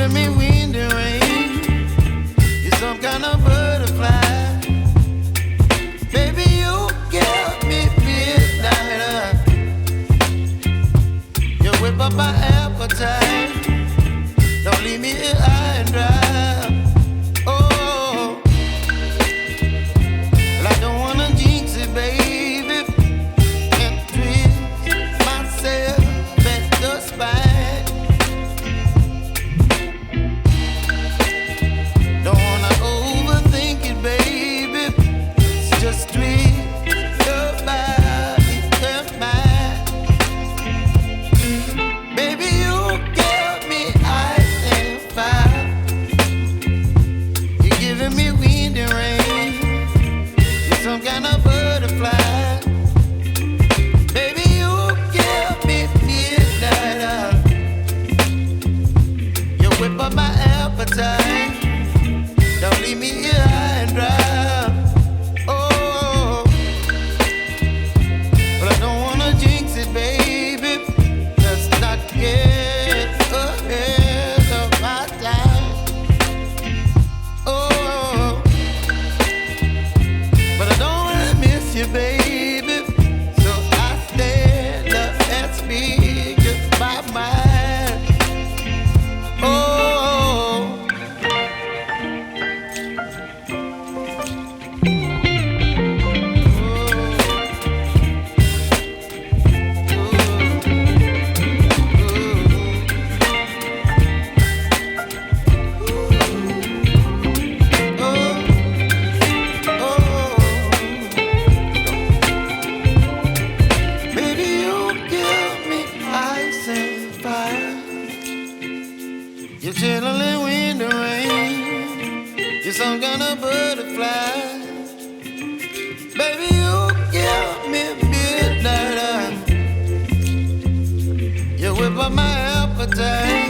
giving me wind and rain. You're some kind of butterfly. Baby, you give me midnight. You whip up my appetite. Don't leave me here high and dry. Oh, well, I don't wanna jinx it, baby. Can't twist myself at the spine. Don't wanna overthink it, baby. It's just twist your body and mine. Baby, you give me ice and fire. You're giving me wind and rain. You're some kind of butterfly. Baby, you give me midnight. You whip up my appetite. Don't leave me here high and dry. Oh, but I don't wanna jinx it, baby. Let's not get ahead of my time. Oh, but I don't wanna miss you, baby. So I stand up and speak just my mind. Oh. You're chilling wind and rain. You're some kind of butterfly. Baby, you give me midnight. You whip up my appetite.